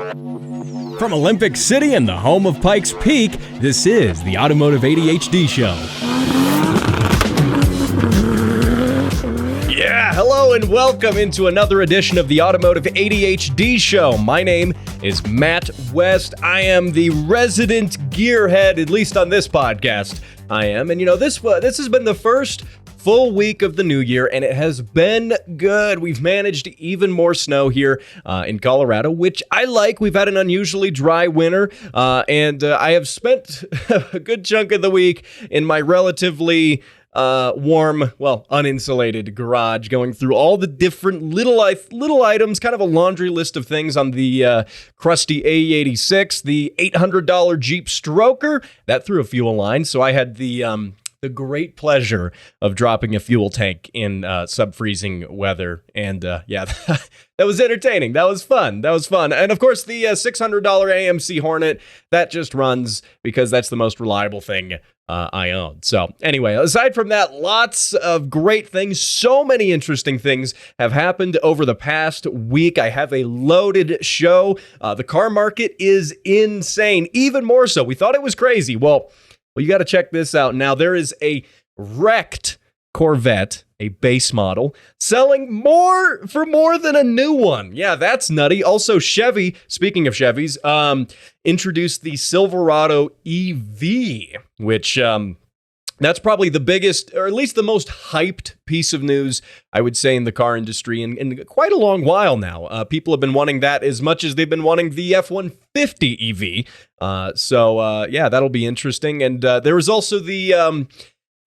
From Olympic City and the home of Pikes Peak, this is the Automotive ADHD Show. Yeah, hello and welcome into another edition of the Automotive ADHD Show. My name is Matt West. I am the resident gearhead, at least on this podcast. I am, and this has been the first full week of the new year, and it has been good. We've managed even more snow here in Colorado, which I like. We've had an unusually dry winter, and I have spent a good chunk of the week in my relatively warm, uninsulated garage, going through all the different little items, kind of a laundry list of things on the crusty AE86, the $800 Jeep Stroker that threw a fuel line. So I had the great pleasure of dropping a fuel tank in sub-freezing weather. And that was entertaining. That was fun. And of course, the $600 AMC Hornet, that just runs because that's the most reliable thing I own. So anyway, aside from that, lots of great things. So many interesting things have happened over the past week. I have a loaded show. The car market is insane, even more so. We thought it was crazy. Well, you got to check this out. Now, there is a wrecked Corvette, a base model, selling for more than a new one. Yeah, that's nutty. Also, Chevy, speaking of Chevys, introduced the Silverado EV, which that's probably the biggest, or at least the most hyped piece of news, I would say, in the car industry in quite a long while now. People have been wanting that as much as they've been wanting the F-150 EV. So that'll be interesting. And there was also the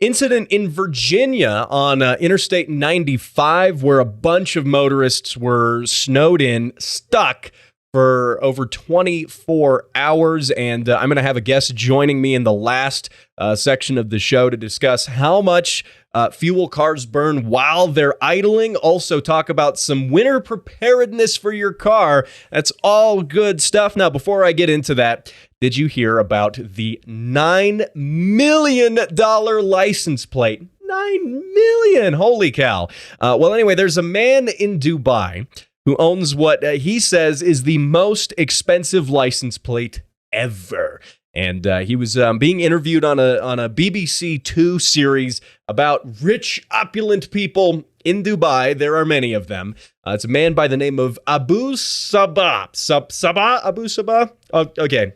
incident in Virginia on Interstate 95 where a bunch of motorists were snowed in, stuck for over 24 hours. And I'm going to have a guest joining me in the last section of the show to discuss how much fuel cars burn while they're idling. Also talk about some winter preparedness for your car. That's all good stuff. Now, before I get into that, did you hear about the $9 million license plate? $9 million. Holy cow. Anyway, there's a man in Dubai who owns what he says is the most expensive license plate ever. And he was being interviewed on a BBC 2 series about rich, opulent people in Dubai. There are many of them. It's a man by the name of Abu Sabah. Abu Sabah? Oh, okay.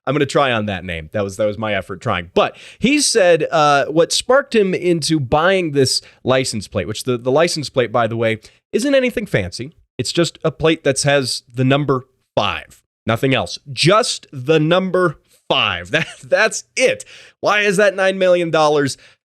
I'm going to try on that name. That was my effort trying. But he said what sparked him into buying this license plate, which the license plate, by the way, isn't anything fancy. It's just a plate that has the number 5. Nothing else. Just the number 5. That's it. Why is that $9 million?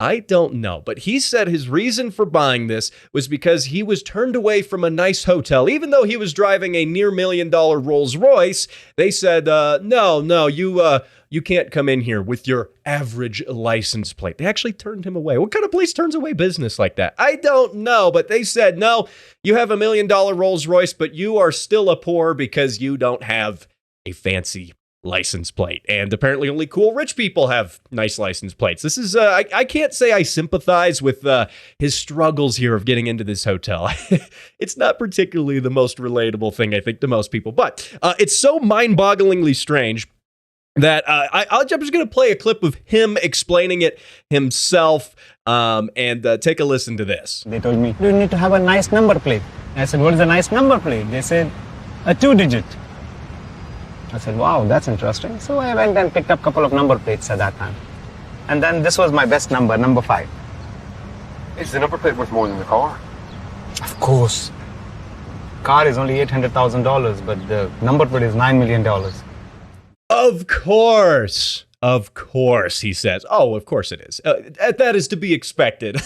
I don't know, but he said his reason for buying this was because he was turned away from a nice hotel. Even though he was driving a near $1 million Rolls Royce, they said, no, you can't come in here with your average license plate. They actually turned him away. What kind of place turns away business like that? I don't know, but they said, no, you have $1 million Rolls Royce, but you are still a poor because you don't have a fancy license plate. And apparently only cool rich people have nice license plates. This is, I can't say I sympathize with his struggles here of getting into this hotel. It's not particularly the most relatable thing, I think, to most people, but it's so mind-bogglingly strange that I'm just going to play a clip of him explaining it himself and take a listen to this. They told me, you need to have a nice number plate. I said, what is a nice number plate? They said, a 2-digit. I said, wow, that's interesting. So I went and picked up a couple of number plates at that time. And then this was my best number, number 5. Is the number plate worth more than the car? Of course. Car is only $800,000, but the number plate is $9 million. Of course, he says. Oh, of course it is. That is to be expected.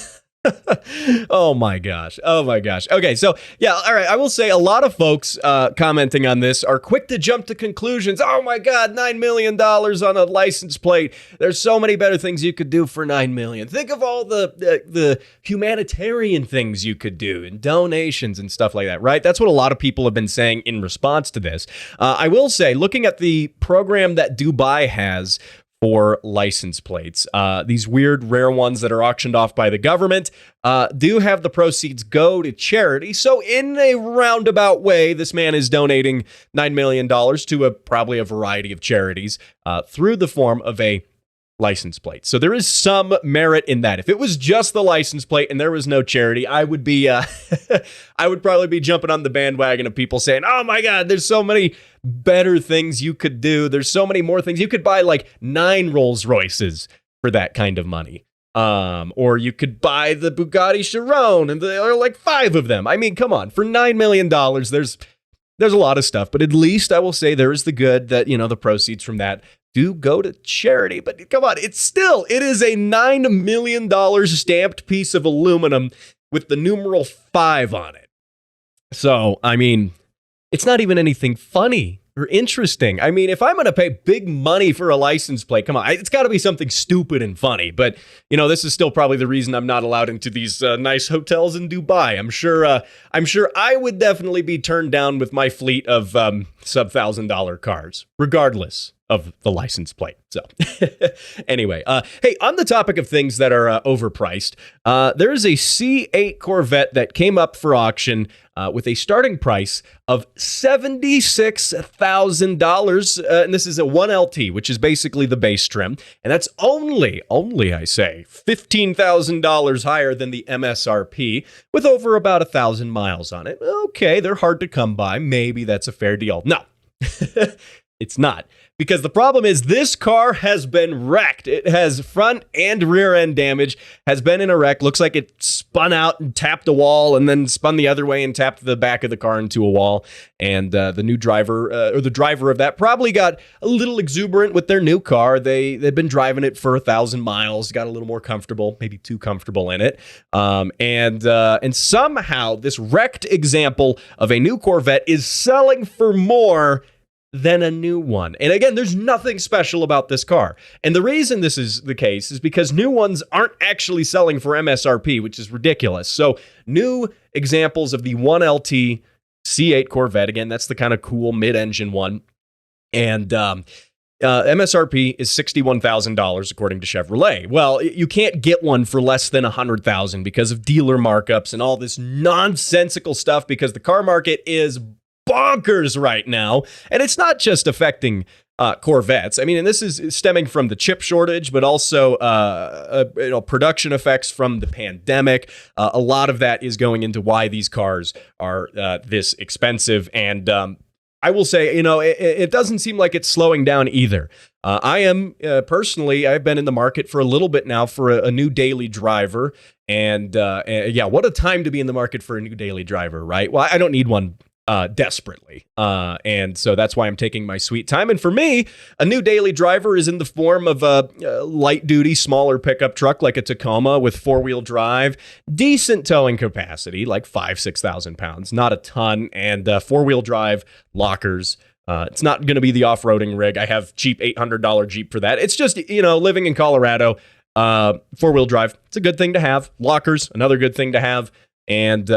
Oh my gosh. Okay, so yeah, all right. I will say a lot of folks commenting on this are quick to jump to conclusions. Oh my God, $9 million on a license plate. There's so many better things you could do for $9 million. Think of all the humanitarian things you could do and donations and stuff like that, right? That's what a lot of people have been saying in response to this. I will say, looking at the program that Dubai has for license plates. These weird, rare ones that are auctioned off by the government do have the proceeds go to charity. So in a roundabout way, this man is donating $9 million to probably a variety of charities through the form of a license plate. So there is some merit in that. If it was just the license plate and there was no charity, I would be, I would probably be jumping on the bandwagon of people saying, oh my God, there's so many better things you could do. There's so many more things. You could buy like 9 Rolls Royces for that kind of money. Or you could buy the Bugatti Chiron and there are like 5 of them. I mean, come on, for $9 million, there's a lot of stuff, but at least I will say there is the good that, the proceeds from that do go to charity. But come on, it is a $9 million stamped piece of aluminum with the numeral 5 on it. So, I mean, it's not even anything funny or interesting. I mean, if I'm going to pay big money for a license plate, come on, it's got to be something stupid and funny. But, this is still probably the reason I'm not allowed into these nice hotels in Dubai. I'm sure I would definitely be turned down with my fleet of sub-$1,000 cars, regardless of the license plate. So anyway, hey, on the topic of things that are overpriced, there is a C8 Corvette that came up for auction with a starting price of $76,000. And this is a 1LT, which is basically the base trim. And that's only I say, $15,000 higher than the MSRP with over about 1,000 miles on it. Okay, they're hard to come by. Maybe that's a fair deal. No, it's not. Because the problem is this car has been wrecked. It has front and rear end damage, has been in a wreck. Looks like it spun out and tapped a wall and then spun the other way and tapped the back of the car into a wall. And the new driver or the driver of that probably got a little exuberant with their new car. They've been driving it for 1,000 miles, got a little more comfortable, maybe too comfortable in it. And somehow this wrecked example of a new Corvette is selling for more than a new one. And again, there's nothing special about this car. And the reason this is the case is because new ones aren't actually selling for MSRP, which is ridiculous. So new examples of the 1LT C8 Corvette, again, that's the kind of cool mid-engine one. And MSRP is $61,000 according to Chevrolet. Well, you can't get one for less than $100,000 because of dealer markups and all this nonsensical stuff because the car market is bonkers right now. And it's not just affecting Corvettes. I mean, and this is stemming from the chip shortage, but also production effects from the pandemic. A lot of that is going into why these cars are this expensive. And I will say, it doesn't seem like it's slowing down either. I am personally, I've been in the market for a little bit now for a new daily driver. And yeah, what a time to be in the market for a new daily driver, right? Well, I don't need one desperately. And so that's why I'm taking my sweet time. And for me, a new daily driver is in the form of a light duty, smaller pickup truck like a Tacoma with 4-wheel drive, decent towing capacity, like 6,000 pounds, not a ton, and 4-wheel drive, lockers. It's not going to be the off-roading rig. I have cheap $800 Jeep for that. It's just, living in Colorado, 4-wheel drive. It's a good thing to have. Lockers, another good thing to have. And,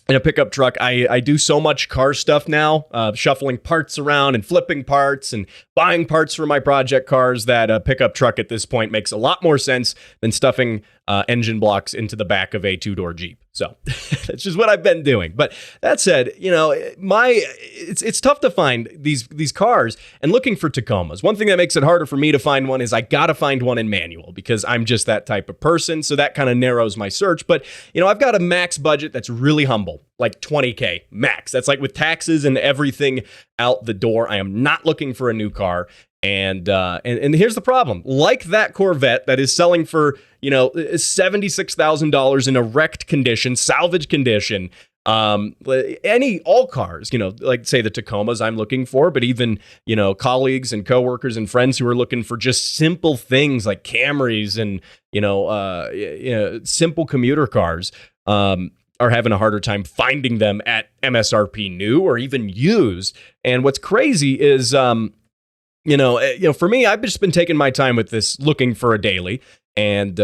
in a pickup truck, I do so much car stuff now, shuffling parts around and flipping parts and buying parts for my project cars that a pickup truck at this point makes a lot more sense than stuffing engine blocks into the back of a 2-door Jeep. So that's just what I've been doing. But that said, it's tough to find these cars and looking for Tacomas. One thing that makes it harder for me to find one is I got to find one in manual because I'm just that type of person. So that kind of narrows my search. But, I've got a max budget that's really humble, like $20K max. That's like with taxes and everything out the door. I am not looking for a new car. And here's the problem. Like that Corvette that is selling for, $76,000 in a wrecked condition, salvage condition, all cars, like say the Tacomas I'm looking for, but even, colleagues and coworkers and friends who are looking for just simple things like Camrys and, simple commuter cars, are having a harder time finding them at MSRP new or even used. And what's crazy is, for me, I've just been taking my time with this, looking for a daily. and,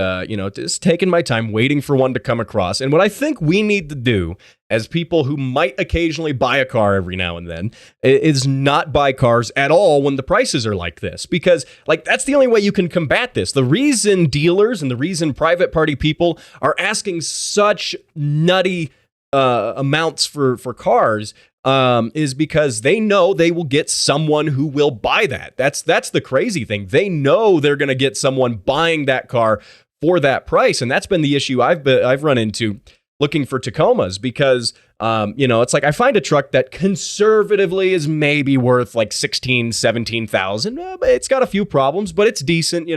just taking my time waiting for one to come across. And what I think we need to do as people who might occasionally buy a car every now and then is not buy cars at all when the prices are like this, because that's the only way you can combat this. The reason dealers and the reason private party people are asking such nutty amounts for cars is because they know they will get someone who will buy that. That's the crazy thing. They know they're going to get someone buying that car for that price. And that's been the issue I've run into looking for Tacomas, because it's like I find a truck that conservatively is maybe worth like 16, 17,000. It's got a few problems, but it's decent,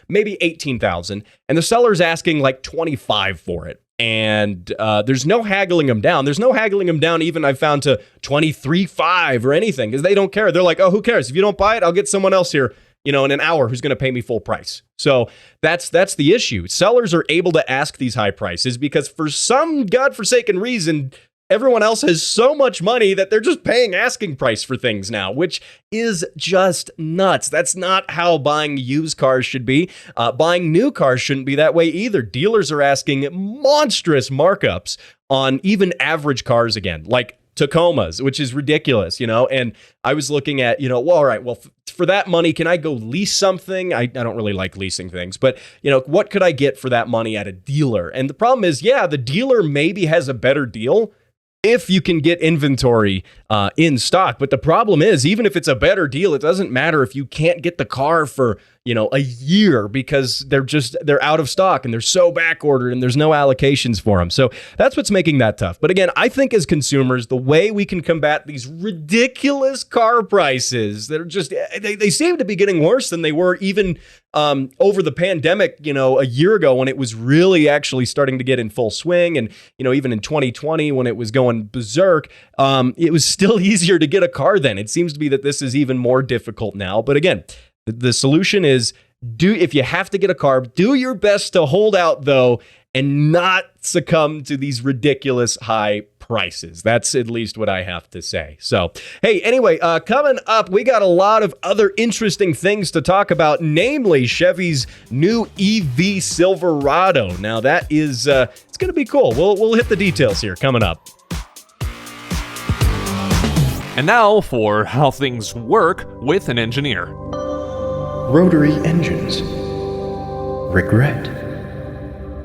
maybe 18,000. And the seller's asking like 25 for it. And there's no haggling them down. There's no haggling them down even I've found to 23.5 or anything, because they don't care. They're like, oh, who cares? If you don't buy it, I'll get someone else here, in an hour who's going to pay me full price. So that's the issue. Sellers are able to ask these high prices because for some godforsaken reason, everyone else has so much money that they're just paying asking price for things now, which is just nuts. That's not how buying used cars should be. Buying new cars shouldn't be that way either. Dealers are asking monstrous markups on even average cars again, like Tacomas, which is ridiculous, and I was looking at, all right, for that money, can I go lease something? I don't really like leasing things, but what could I get for that money at a dealer? And the problem is, the dealer maybe has a better deal if you can get inventory in stock. But the problem is, even if it's a better deal, it doesn't matter if you can't get the car for, a year, because they're out of stock and they're so back ordered and there's no allocations for them. So that's what's making that tough. But again, I think as consumers, the way we can combat these ridiculous car prices that are just, they seem to be getting worse than they were even over the pandemic, a year ago, when it was really actually starting to get in full swing. And, even in 2020, when it was going berserk, it was still easier to get a car then. It seems to be that this is even more difficult now. But again, the solution is, if you have to get a car, do your best to hold out, though, and not succumb to these ridiculous high prices. That's at least what I have to say. So, hey, anyway, coming up, we got a lot of other interesting things to talk about, namely Chevy's new EV Silverado. Now, that is, it's going to be cool. We'll hit the details here coming up. And now for how things work with an engineer. Rotary engines. Regret.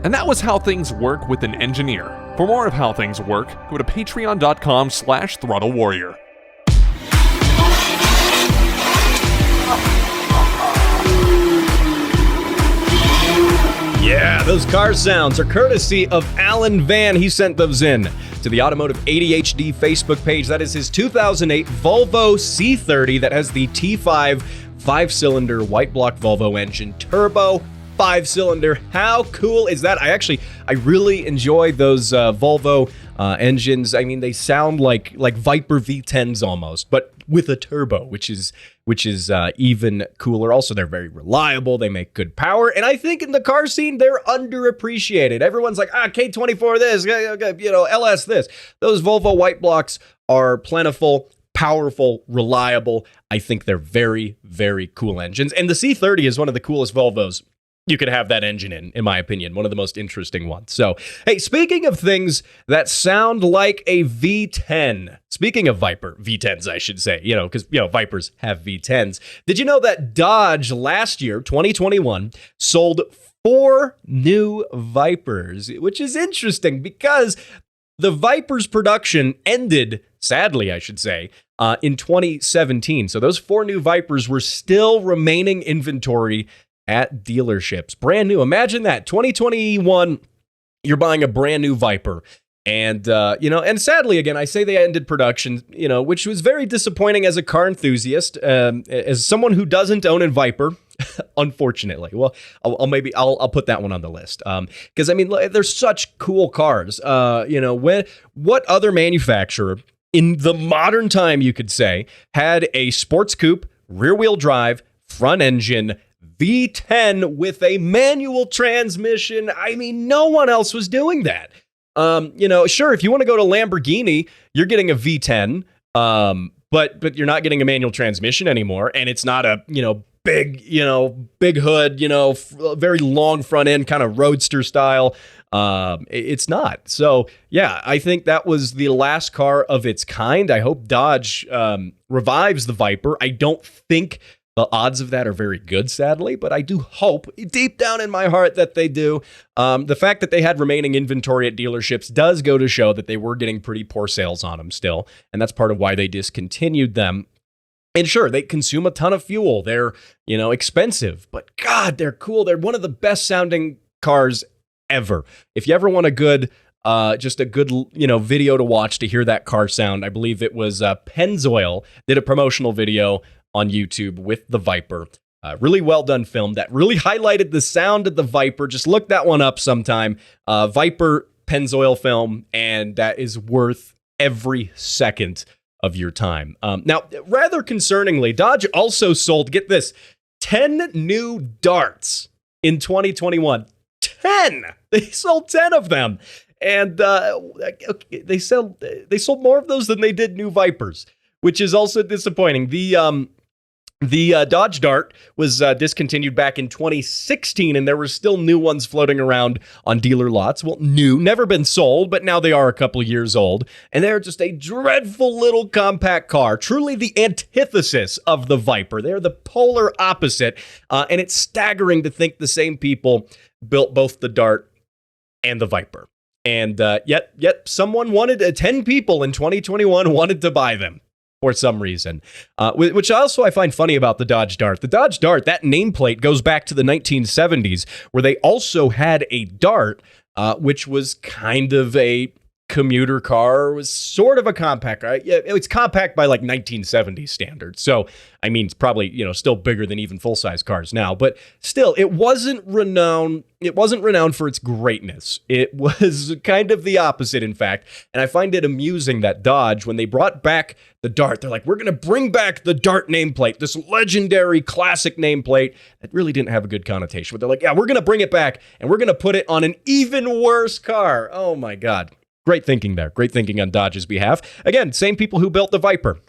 And that was how things work with an engineer. For more of how things work, go to patreon.com/throttlewarrior. Yeah, those car sounds are courtesy of Alan Van. He sent those in to the Automotive ADHD Facebook page. That is his 2008 Volvo C30 that has the T5 5-cylinder white block Volvo engine, turbo 5-cylinder. How cool is that? I really enjoy those Volvo engines. I mean, they sound like Viper V10s almost, but with a turbo, which is even cooler. Also, they're very reliable. They make good power, and I think in the car scene they're underappreciated. Everyone's like, K24 this, LS this. Those Volvo white blocks are plentiful, powerful, reliable. I think they're very, very cool engines, and the C30 is one of the coolest Volvos you could have that engine in my opinion. One of the most interesting ones. So, hey, speaking of things that sound like a V10, speaking of Viper, V10s, I should say, because, Vipers have V10s. Did you know that Dodge last year, 2021, sold 4 new Vipers, which is interesting because the Viper's production ended, sadly, I should say, in 2017. So those 4 new Vipers were still remaining inventory at dealerships. Brand new. Imagine that. 2021, you're buying a brand new Viper. And, and sadly, again, I say they ended production, which was very disappointing as a car enthusiast, as someone who doesn't own a Viper, unfortunately. Well, I'll put that one on the list. Because, they're such cool cars. What other manufacturer in the modern time, you could say, had a sports coupe, rear-wheel drive, front engine, V10 with a manual transmission? No one else was doing that. Sure, if you want to go to Lamborghini, you're getting a V10, but you're not getting a manual transmission anymore, and it's not a, big, big hood, very long front end, kind of roadster style. It's not. So yeah, I think that was the last car of its kind. I hope Dodge revives the Viper. I don't think the odds of that are very good, sadly, but I do hope deep down in my heart that they do. The fact that they had remaining inventory at dealerships does go to show that they were getting pretty poor sales on them still. And that's part of why they discontinued them. And sure, they consume a ton of fuel. They're, expensive, but God, they're cool. They're one of the best sounding cars ever. If you ever want a good, just a good, video to watch to hear that car sound, I believe it was Pennzoil did a promotional video on YouTube with the Viper. Really well done film that really highlighted the sound of the Viper. Just look that one up sometime. Viper Pennzoil film, and that is worth every second of your time. Now, rather concerningly, Dodge also sold, get this, 10 new Darts in 2021. 10! They sold 10 of them. And they sold more of those than they did new Vipers, which is also disappointing. The Dodge Dart was discontinued back in 2016, and there were still new ones floating around on dealer lots. Well, new, never been sold, but now they are a couple years old, and they're just a dreadful little compact car, truly the antithesis of the Viper. They're the polar opposite, and it's staggering to think the same people built both the Dart and the Viper. And yet someone 10 people in 2021 wanted to buy them for some reason, which also I find funny about the Dodge Dart. The Dodge Dart, that nameplate goes back to the 1970s, where they also had a Dart, which was kind of a commuter car, was sort of a compact car. Yeah, it's compact by like 1970s standards. So, I mean, it's probably, still bigger than even full-size cars now, but still, it wasn't renowned for its greatness. It was kind of the opposite, in fact. And I find it amusing that Dodge, when they brought back the Dart, they're like, we're going to bring back the Dart nameplate, this legendary classic nameplate that really didn't have a good connotation. But they're like, yeah, we're going to bring it back, and we're going to put it on an even worse car. Oh my God. Great thinking there. Great thinking on Dodge's behalf. Again, same people who built the Viper.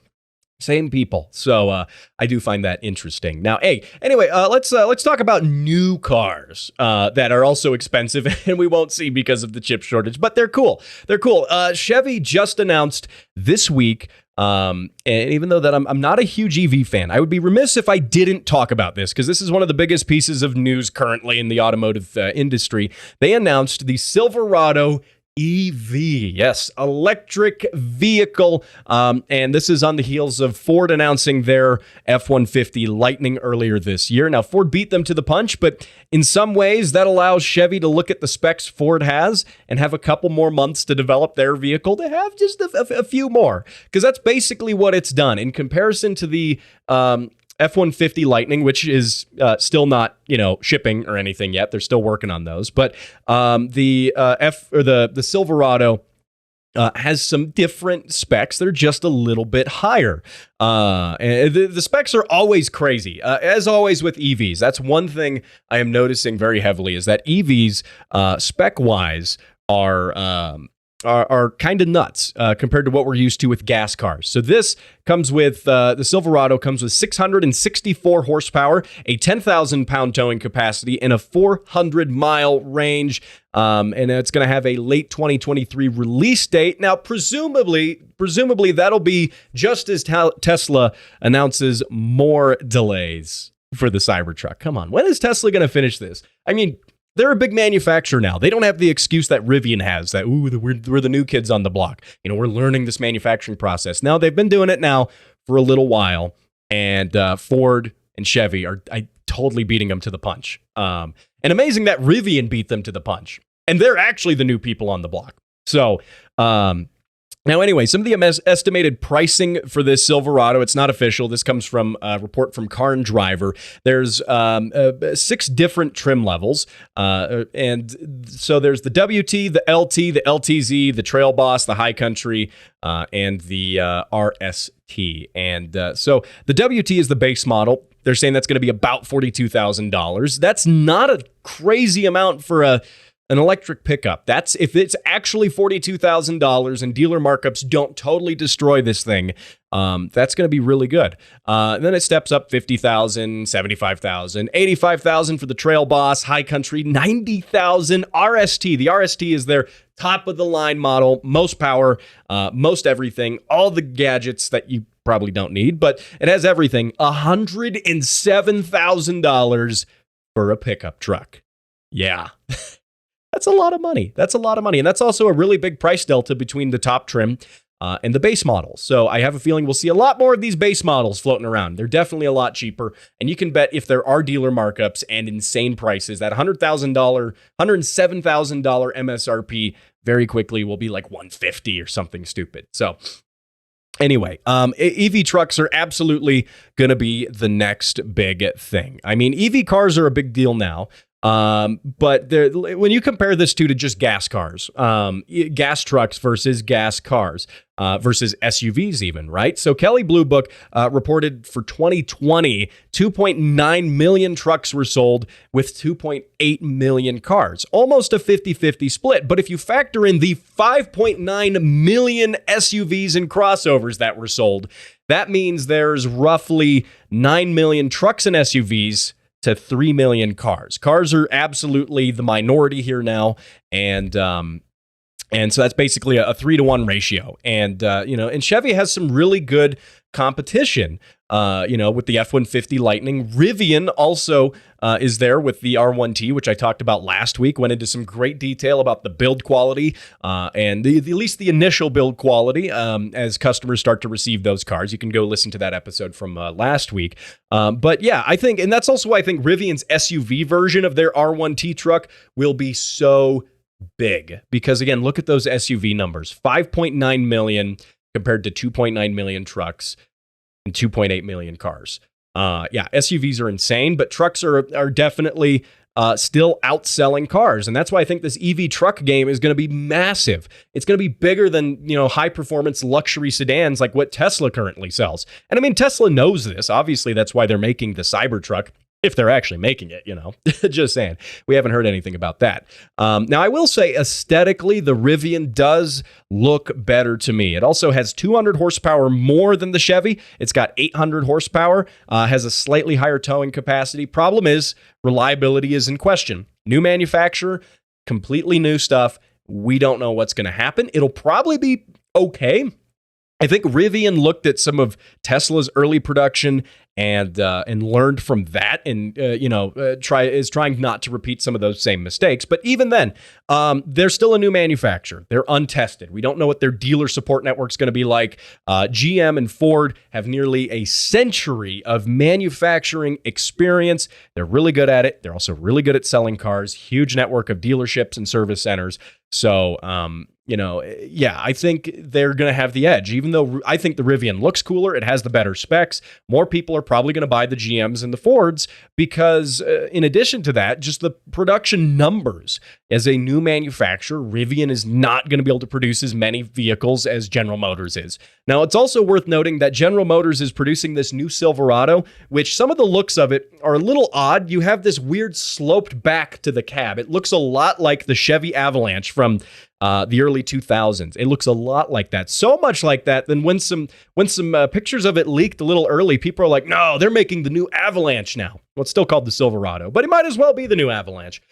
Same people. So I do find that interesting. Now, anyway, let's talk about new cars that are also expensive and we won't see because of the chip shortage, but they're cool. They're cool. Chevy just announced this week, and even though that I'm not a huge EV fan, I would be remiss if I didn't talk about this because this is one of the biggest pieces of news currently in the automotive industry. They announced the Silverado EV, yes, electric vehicle, and this is on the heels of Ford announcing their F-150 Lightning earlier this year. Now, Ford beat them to the punch, but in some ways, that allows Chevy to look at the specs Ford has and have a couple more months to develop their vehicle to have just a few more, because that's basically what it's done. In comparison to the F-150 Lightning, which is still not, shipping or anything yet. They're still working on those. But the Silverado has some different specs. They're just a little bit higher. And the specs are always crazy. As always with EVs, that's one thing I am noticing very heavily is that EVs, spec-wise, are kind of nuts compared to what we're used to with gas cars. So this comes with, the Silverado comes with 664 horsepower, a 10,000-pound towing capacity, and a 400-mile range. And it's going to have a late 2023 release date. Now, presumably that'll be just as Tesla announces more delays for the Cybertruck. Come on, when is Tesla going to finish this? I mean, they're a big manufacturer now. They don't have the excuse that Rivian has that, we're the new kids on the block. We're learning this manufacturing process. Now, they've been doing it now for a little while, and Ford and Chevy are totally beating them to the punch. And amazing that Rivian beat them to the punch. And they're actually the new people on the block. So, now, anyway, some of the estimated pricing for this Silverado, it's not official. This comes from a report from Car and Driver. There's 6 different trim levels. And so there's the WT, the LT, the LTZ, the Trail Boss, the High Country, and the RST. And so the WT is the base model. They're saying that's going to be about $42,000. That's not a crazy amount for a an electric pickup. That's if it's actually $42,000 and dealer markups don't totally destroy this thing. That's going to be really good. Then it steps up $50,000, $75,000, $85,000 for the Trail Boss, High Country, $90,000 RST. The RST is their top of the line model, most power, most everything, all the gadgets that you probably don't need, but it has everything. $107,000 for a pickup truck. Yeah. That's a lot of money. That's a lot of money. And that's also a really big price delta between the top trim and the base model. So I have a feeling we'll see a lot more of these base models floating around. They're definitely a lot cheaper. And you can bet if there are dealer markups and insane prices, that $107,000 MSRP very quickly will be like $150 or something stupid. So anyway, EV trucks are absolutely going to be the next big thing. I mean, EV cars are a big deal now. But when you compare this to just gas cars, gas trucks versus gas cars, versus SUVs even, right? So Kelley Blue Book reported for 2020, 2.9 million trucks were sold with 2.8 million cars, almost a 50-50 split. But if you factor in the 5.9 million SUVs and crossovers that were sold, that means there's roughly 9 million trucks and SUVs to 3 million cars. Cars are absolutely the minority here now. And so that's basically a 3-to-1 ratio. And, and Chevy has some really good competition, with the F-150 Lightning. Rivian also is there with the R1T, which I talked about last week, went into some great detail about the build quality and at least the initial build quality as customers start to receive those cars. You can go listen to that episode from last week. But yeah, I think, and that's also why I think Rivian's SUV version of their R1T truck will be so big. Because again, look at those SUV numbers, 5.9 million compared to 2.9 million trucks and 2.8 million cars. SUVs are insane, but trucks are definitely still outselling cars. And that's why I think this EV truck game is going to be massive. It's going to be bigger than, high performance luxury sedans like what Tesla currently sells. And I mean, Tesla knows this. Obviously, that's why they're making the Cybertruck. If they're actually making it, just saying. We haven't heard anything about that. Now, I will say aesthetically, the Rivian does look better to me. It also has 200 horsepower more than the Chevy. It's got 800 horsepower, has a slightly higher towing capacity. Problem is, reliability is in question. New manufacturer, completely new stuff. We don't know what's going to happen. It'll probably be okay. I think Rivian looked at some of Tesla's early production and learned from that, and is trying not to repeat some of those same mistakes. But even then, they're still a new manufacturer. They're untested. We don't know what their dealer support network's going to be like. GM and Ford have nearly a century of manufacturing experience. They're really good at it. They're also really good at selling cars. Huge network of dealerships and service centers. So, I think they're going to have the edge. Even though I think the Rivian looks cooler, it has the better specs. More people are probably going to buy the GMs and the Fords because, in addition to that, just the production numbers. As a new manufacturer, Rivian is not going to be able to produce as many vehicles as General Motors is. Now, it's also worth noting that General Motors is producing this new Silverado, which some of the looks of it are a little odd. You have this weird sloped back to the cab. It looks a lot like the Chevy Avalanche from the early 2000s. It looks a lot like that. So much like that, then when some pictures of it leaked a little early, people are like, no, they're making the new Avalanche now. Well, it's still called the Silverado, but it might as well be the new Avalanche.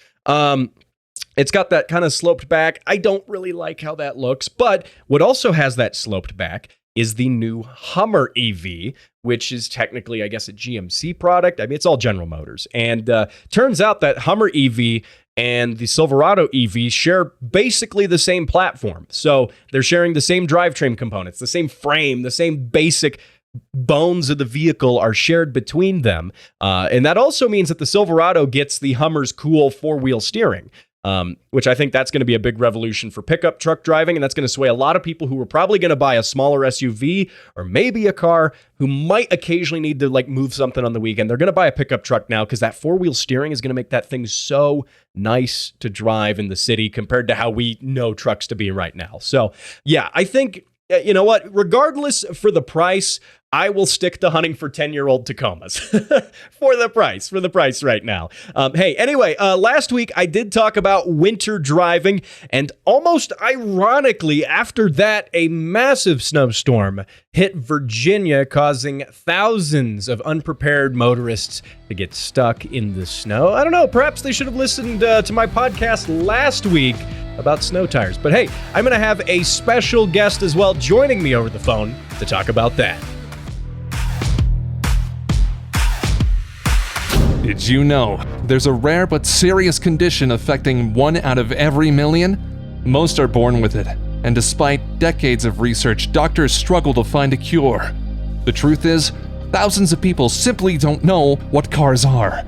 It's got that kind of sloped back. I don't really like how that looks, but what also has that sloped back is the new Hummer EV, which is technically, I guess, a GMC product. I mean, it's all General Motors. And turns out that Hummer EV and the Silverado EV share basically the same platform. So they're sharing the same drivetrain components, the same frame, the same basic bones of the vehicle are shared between them. And that also means that the Silverado gets the Hummer's cool four-wheel steering. Which I think that's going to be a big revolution for pickup truck driving. And that's going to sway a lot of people who are probably going to buy a smaller SUV or maybe a car who might occasionally need to move something on the weekend. They're going to buy a pickup truck now because that four-wheel steering is going to make that thing so nice to drive in the city compared to how we know trucks to be right now. So yeah, I think, you know what, regardless for the price, I will stick to hunting for 10-year-old Tacomas for the price right now. Hey, anyway, last week I did talk about winter driving, and almost ironically, after that, a massive snowstorm hit Virginia, causing thousands of unprepared motorists to get stuck in the snow. I don't know, perhaps they should have listened to my podcast last week about snow tires. But hey, I'm going to have a special guest as well joining me over the phone to talk about that. Did you know there's a rare but serious condition affecting 1 out of every million? Most are born with it, and despite decades of research, doctors struggle to find a cure. The truth is, thousands of people simply don't know what cars are.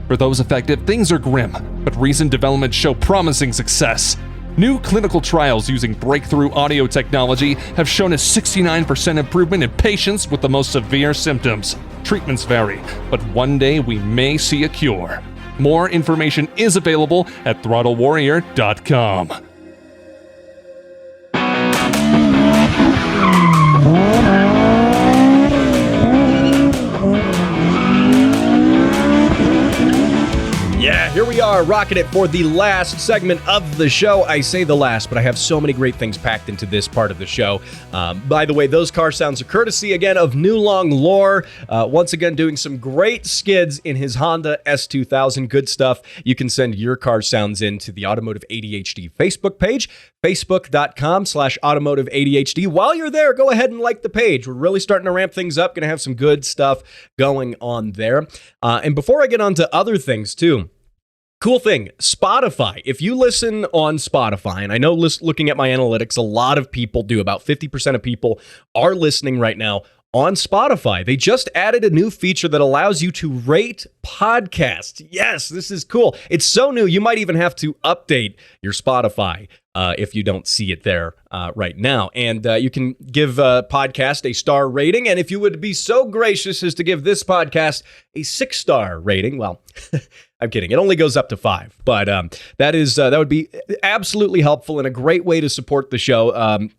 For those affected, things are grim, but recent developments show promising success. New clinical trials using breakthrough audio technology have shown a 69% improvement in patients with the most severe symptoms. Treatments vary, but one day we may see a cure. More information is available at throttlewarrior.com. Yeah, here we are, rocking it for the last segment of the show. I say the last, but I have so many great things packed into this part of the show. By the way, those car sounds are courtesy, again, of New Long Lore. Once again, doing some great skids in his Honda S2000. Good stuff. You can send your car sounds in to the Automotive ADHD Facebook page, facebook.com/Automotive ADHD. While you're there, go ahead and like the page. We're really starting to ramp things up. Going to have some good stuff going on there. And before I get on to other things, too, cool thing, Spotify. If you listen on Spotify, and I know looking at my analytics, a lot of people do. About 50% of people are listening right now on Spotify. They just added a new feature that allows you to rate podcasts. Yes, this is cool. It's so new, you might even have to update your Spotify if you don't see it there right now. And you can give a podcast a star rating. And if you would be so gracious as to give this podcast a 6-star rating, well, I'm kidding. It only goes up to 5, but that would be absolutely helpful and a great way to support the show.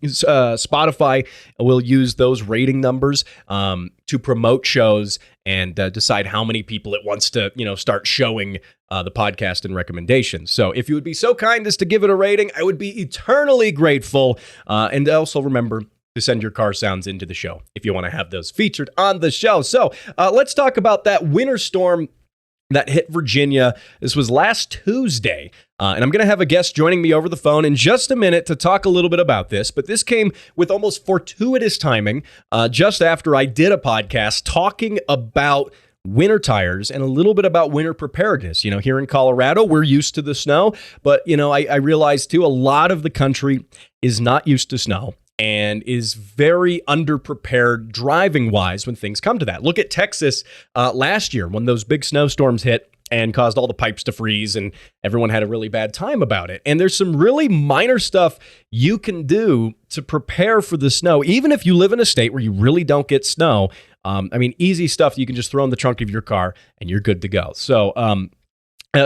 Spotify will use those rating numbers to promote shows and decide how many people it wants to, start showing the podcast and recommendations. So if you would be so kind as to give it a rating, I would be eternally grateful. And also remember to send your car sounds into the show if you want to have those featured on the show. So let's talk about that winter storm that hit Virginia. This was last Tuesday. And I'm going to have a guest joining me over the phone in just a minute to talk a little bit about this. But this came with almost fortuitous timing just after I did a podcast talking about winter tires and a little bit about winter preparedness. Here in Colorado, we're used to the snow. But, I realized, too, a lot of the country is not used to snow and is very underprepared driving-wise when things come to that. Look at Texas last year when those big snowstorms hit and caused all the pipes to freeze, and everyone had a really bad time about it. And there's some really minor stuff you can do to prepare for the snow, even if you live in a state where you really don't get snow. Easy stuff you can just throw in the trunk of your car, and you're good to go. So,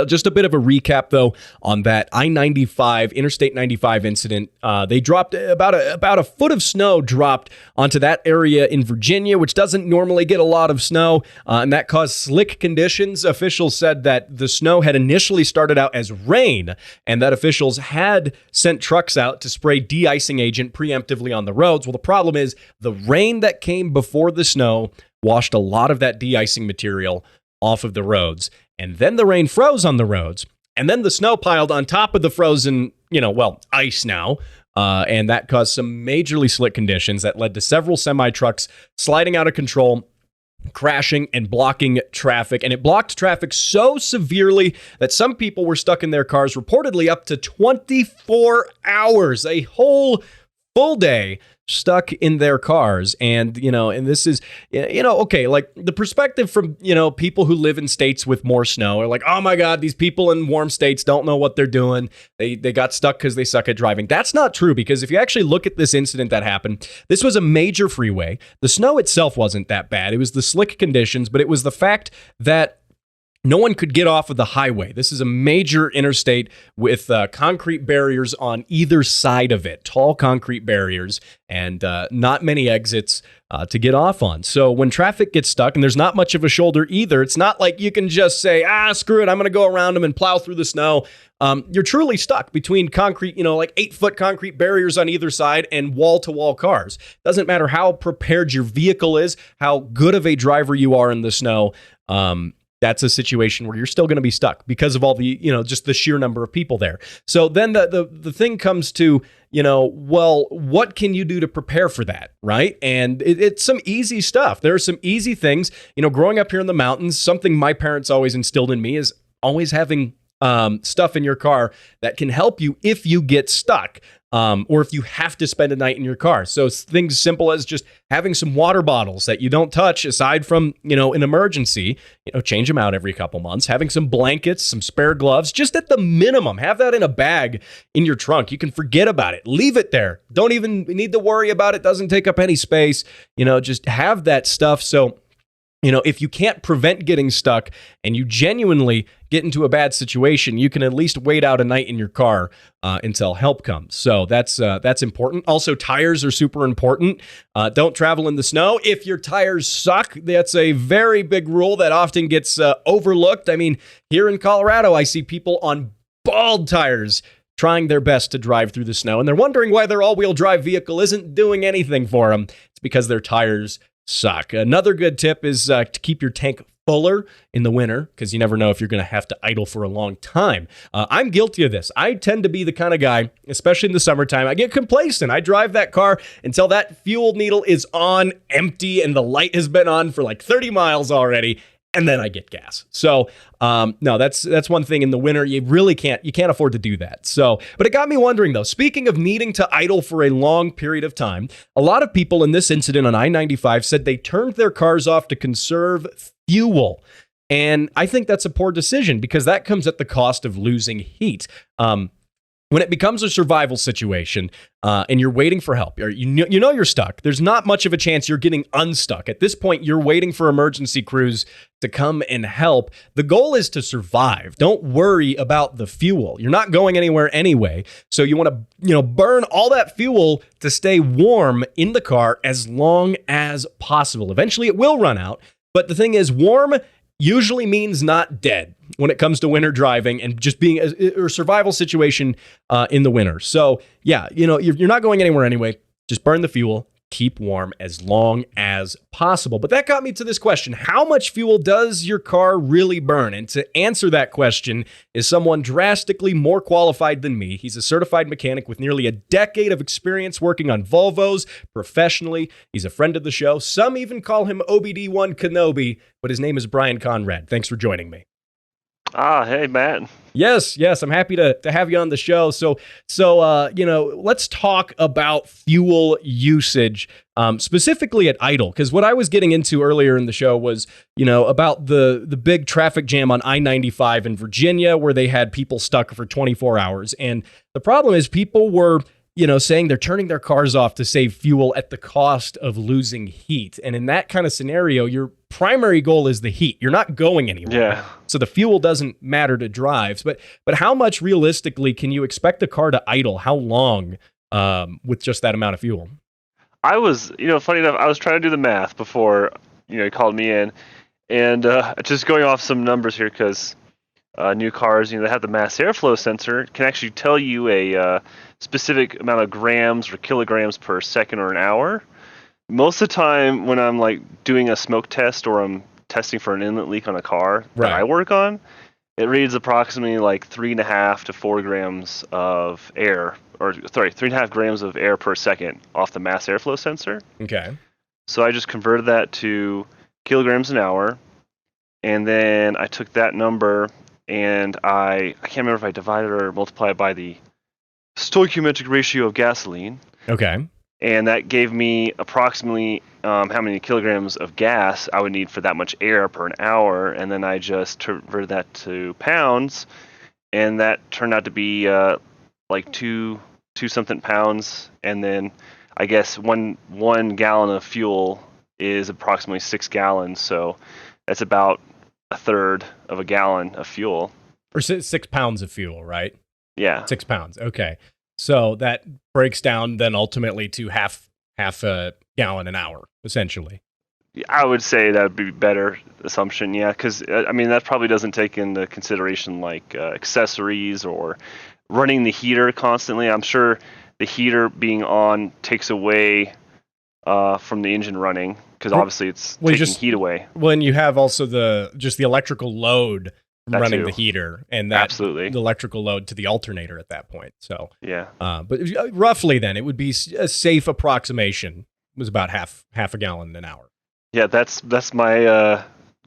just a bit of a recap, though, on that I-95, Interstate 95 incident. They dropped about a foot of snow dropped onto that area in Virginia, which doesn't normally get a lot of snow, and that caused slick conditions. Officials said that the snow had initially started out as rain, and that officials had sent trucks out to spray de-icing agent preemptively on the roads. Well, the problem is the rain that came before the snow washed a lot of that de-icing material off of the roads. And then the rain froze on the roads, and then the snow piled on top of the frozen, ice now. And that caused some majorly slick conditions that led to several semi-trucks sliding out of control, crashing and blocking traffic. And it blocked traffic so severely that some people were stuck in their cars reportedly up to 24 hours, a whole full day stuck in their cars. And, and this is, okay, like the perspective from, people who live in states with more snow are like, oh my God, these people in warm states don't know what they're doing. They got stuck because they suck at driving. That's not true, because if you actually look at this incident that happened, this was a major freeway. The snow itself wasn't that bad. It was the slick conditions, but it was the fact that no one could get off of the highway. This is a major interstate with concrete barriers on either side of it, tall concrete barriers, and not many exits to get off on. So when traffic gets stuck, and there's not much of a shoulder either, it's not like you can just say, screw it, I'm going to go around them and plow through the snow. You're truly stuck between concrete, like 8-foot concrete barriers on either side and wall-to-wall cars. Doesn't matter how prepared your vehicle is, how good of a driver you are in the snow. That's a situation where you're still going to be stuck because of all the, just the sheer number of people there. So then the thing comes to, well, what can you do to prepare for that, right? And it's some easy stuff. There are some easy things, growing up here in the mountains, something my parents always instilled in me is always having stuff in your car that can help you if you get stuck. Or if you have to spend a night in your car. So things simple as just having some water bottles that you don't touch aside from, an emergency, change them out every couple months, having some blankets, some spare gloves, just at the minimum, have that in a bag in your trunk. You can forget about it. Leave it there. Don't even need to worry about it. Doesn't take up any space, just have that stuff. So, if you can't prevent getting stuck and you genuinely get into a bad situation, you can at least wait out a night in your car until help comes. So that's important. Also, tires are super important. Don't travel in the snow. If your tires suck, that's a very big rule that often gets overlooked. I mean, here in Colorado, I see people on bald tires trying their best to drive through the snow, and they're wondering why their all-wheel drive vehicle isn't doing anything for them. It's because their tires suck. Another good tip is to keep your tank fuller in the winter, because you never know if you're going to have to idle for a long time. I'm guilty of this. I tend to be the kind of guy, especially in the summertime, I get complacent. I drive that car until that fuel needle is on empty and the light has been on for like 30 miles already, and then I get gas. So no, that's one thing in the winter. You really can't afford to do that. So, but it got me wondering though, speaking of needing to idle for a long period of time, a lot of people in this incident on I-95 said they turned their cars off to conserve fuel. And I think that's a poor decision because that comes at the cost of losing heat. When it becomes a survival situation and you're waiting for help, or you're stuck, there's not much of a chance you're getting unstuck. At this point, you're waiting for emergency crews to come and help. The goal is to survive. Don't worry about the fuel. You're not going anywhere anyway. So you want to, burn all that fuel to stay warm in the car as long as possible. Eventually, it will run out. But the thing is, warm usually means not dead when it comes to winter driving and just being a survival situation in the winter. So yeah, you're not going anywhere anyway. Just burn the fuel, keep warm as long as possible. But that got me to this question. How much fuel does your car really burn? And to answer that question is someone drastically more qualified than me. He's a certified mechanic with nearly a decade of experience working on Volvos professionally. He's a friend of the show. Some even call him OBD1 Kenobi, but his name is Brian Conrad. Thanks for joining me. Hey, Matt. Yes, I'm happy to have you on the show. So let's talk about fuel usage, specifically at idle, because what I was getting into earlier in the show was, about the big traffic jam on I-95 in Virginia, where they had people stuck for 24 hours. And the problem is people were, saying they're turning their cars off to save fuel at the cost of losing heat. And in that kind of scenario, your primary goal is the heat. You're not going anywhere. Yeah. So the fuel doesn't matter to drives. But how much realistically can you expect a car to idle? How long with just that amount of fuel? I was, funny enough, I was trying to do the math before, you called me in. And just going off some numbers here, because new cars, they have the mass airflow sensor, can actually tell you a specific amount of grams or kilograms per second or an hour. Most of the time when I'm like doing a smoke test or I'm testing for an inlet leak on a car that I work on, it reads approximately like 3.5 to 4 grams of air, 3.5 grams of air per second off the mass airflow sensor. Okay. So I just converted that to kilograms an hour, and then I took that number and I can't remember if I divided or multiplied by the stoichiometric ratio of gasoline. Okay. And that gave me approximately how many kilograms of gas I would need for that much air per an hour. And then I just converted that to pounds. And that turned out to be like two something pounds. And then I guess one gallon of fuel is approximately 6 gallons. So that's about a third of a gallon of fuel. Or 6 pounds of fuel, right? Yeah. 6 pounds. Okay. So that breaks down then ultimately to half a gallon an hour, essentially. I would say that would be a better assumption, yeah, because I mean that probably doesn't take into consideration like accessories or running the heater constantly. I'm sure the heater being on takes away from the engine running because obviously it's taking heat away. When you have also the electrical load from That running too. the heater and that Absolutely. the electrical load to the alternator at that point. So Yeah. but roughly then it would be a safe approximation was about half a gallon an hour. Yeah, that's my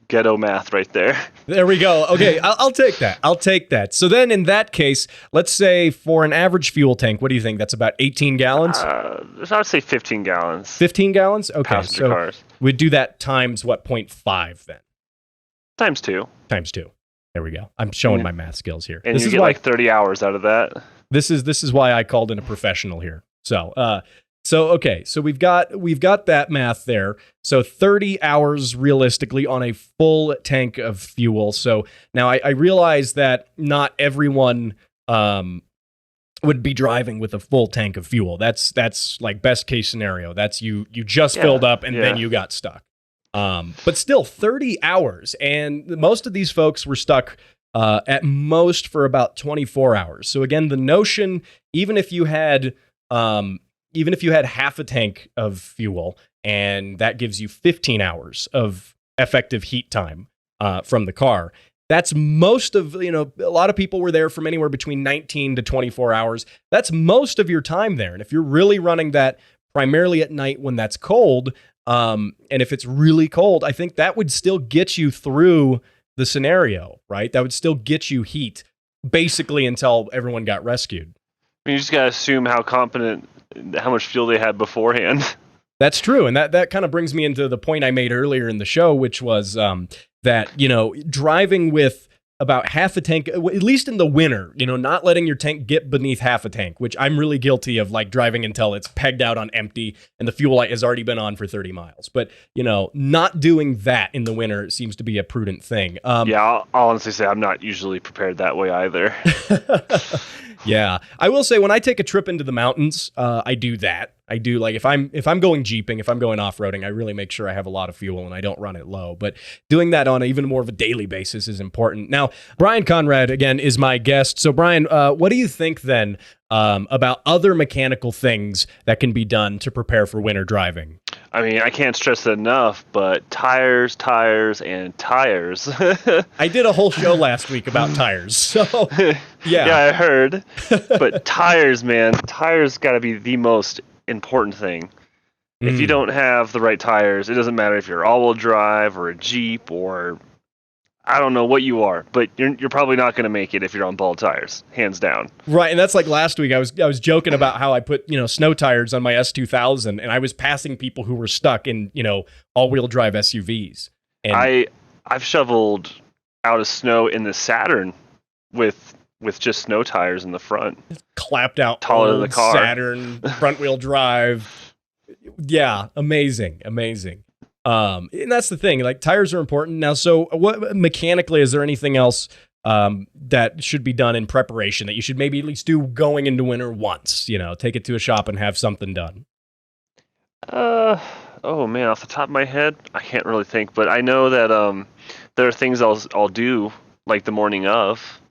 ghetto math right there. There we go. Okay, I'll take that. I'll take that. So then in that case, let's say for an average fuel tank, what do you think? That's about 18 gallons? I would say 15 gallons. 15 gallons? Okay, Passenger so cars. we'd do that times what, 0.5 then? Times 2. Times 2. There we go. I'm showing my math skills here. And This you is get why like 30 hours out of that. this is why I called in a professional here. So okay, so we've got that math there. So 30 hours realistically on a full tank of fuel. So now I realize that not everyone would be driving with a full tank of fuel. That's like best case scenario. That's you just filled up and then you got stuck. But still 30 hours, and most of these folks were stuck at most for about 24 hours. So again, the notion, even if you had half a tank of fuel, and that gives you 15 hours of effective heat time from the car, that's most of, a lot of people were there from anywhere between 19 to 24 hours. That's most of your time there. And if you're really running that primarily at night when that's cold, and if it's really cold, I think that would still get you through the scenario, right? That would still get you heat basically until everyone got rescued. I mean, you just gotta assume how much fuel they had beforehand. That's true. And that kind of brings me into the point I made earlier in the show, which was that, driving with about half a tank, at least in the winter, not letting your tank get beneath half a tank, which I'm really guilty of, like driving until it's pegged out on empty and the fuel light has already been on for 30 miles. But, not doing that in the winter seems to be a prudent thing. Yeah, I'll honestly say I'm not usually prepared that way either. Yeah, I will say when I take a trip into the mountains, I do that. I do, like, if I'm going jeeping, if I'm going off-roading, I really make sure I have a lot of fuel and I don't run it low. But doing that on even more of a daily basis is important. Now, Brian Conrad, again, is my guest. So, Brian, what do you think then about other mechanical things that can be done to prepare for winter driving? I mean, I can't stress it enough, but tires, and tires. I did a whole show last week about tires. So, yeah. Yeah, I heard. But tires, man, tires got to be the most important thing. If you don't have the right tires, it doesn't matter if you're all-wheel drive or a Jeep or I don't know what you are, but you're probably not going to make it if you're on bald tires, hands down. Right, and that's like last week. I was joking about how I put snow tires on my S2000, and I was passing people who were stuck in all-wheel drive SUVs. And I've shoveled out of snow in the Saturn with just snow tires in the front, clapped out taller than the car. Saturn front-wheel drive. Yeah, amazing. And that's the thing, like tires are important. Now, so what mechanically, is there anything else that should be done in preparation that you should maybe at least do going into winter once, take it to a shop and have something done? Oh man, off the top of my head, I can't really think, but I know that there are things I'll do like the morning of,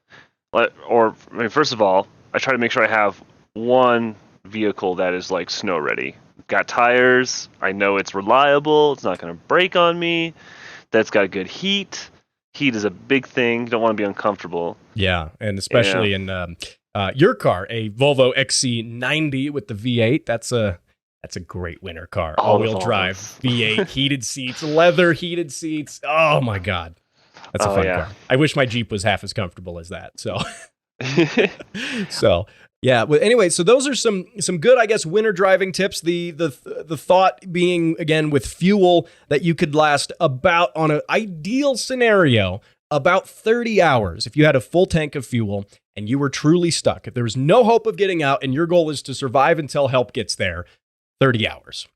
first of all, I try to make sure I have one vehicle that is like snow ready. Got tires. I know it's reliable. It's not going to break on me. That's got good heat. Heat is a big thing. You don't want to be uncomfortable. Yeah, and especially in your car, a Volvo XC90 with the V8. That's a great winter car. All-wheel drive V8, heated seats, leather heated seats. Oh my God, that's a fun car. I wish my Jeep was half as comfortable as that. So. Yeah. Well, anyway, so those are some good, I guess, winter driving tips. The thought being, again, with fuel, that you could last about, on an ideal scenario, about 30 hours. If you had a full tank of fuel and you were truly stuck, if there was no hope of getting out and your goal is to survive until help gets there, 30 hours.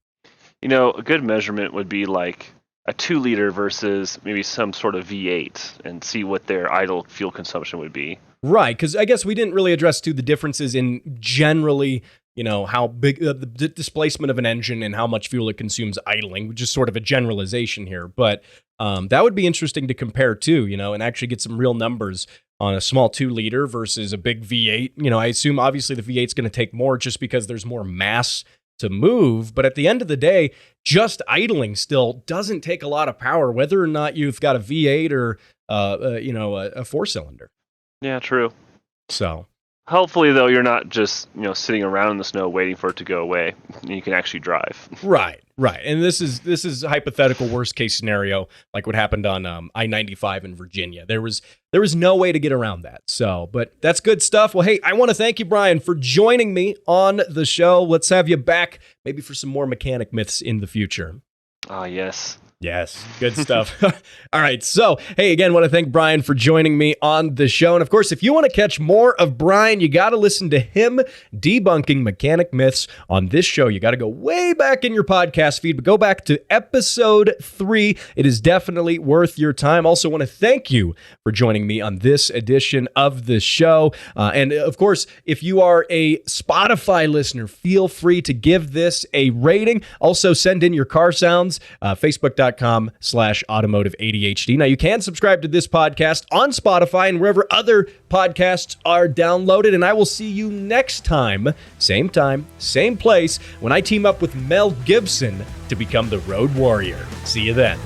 A good measurement would be like a 2-liter versus maybe some sort of V8 and see what their idle fuel consumption would be. Right, because I guess we didn't really address the differences in generally, how big the displacement of an engine and how much fuel it consumes idling, which is sort of a generalization here. But that would be interesting to compare too, and actually get some real numbers on a small 2-liter versus a big V8. I assume obviously the V8 is going to take more just because there's more mass to move. But at the end of the day, just idling still doesn't take a lot of power, whether or not you've got a V8 or, a 4-cylinder. Yeah, true. So hopefully, though, you're not just sitting around in the snow waiting for it to go away. You can actually drive. Right. And this is a hypothetical worst case scenario, like what happened on I-95 in Virginia. There was no way to get around that. So, but that's good stuff. Well, hey, I want to thank you, Brian, for joining me on the show. Let's have you back, maybe for some more mechanic myths in the future. Ah, yes. Yes, good stuff. All right, so, hey, again, want to thank Brian for joining me on the show. And, of course, if you want to catch more of Brian, you got to listen to him debunking mechanic myths on this show. You got to go way back in your podcast feed, but go back to episode 3. It is definitely worth your time. Also want to thank you for joining me on this edition of the show. And, of course, if you are a Spotify listener, feel free to give this a rating. Also, send in your car sounds, Facebook.com/Automotive ADHD. Now, you can subscribe to this podcast on Spotify and wherever other podcasts are downloaded. And I will see you next time, same place, when I team up with Mel Gibson to become the Road Warrior. See you then.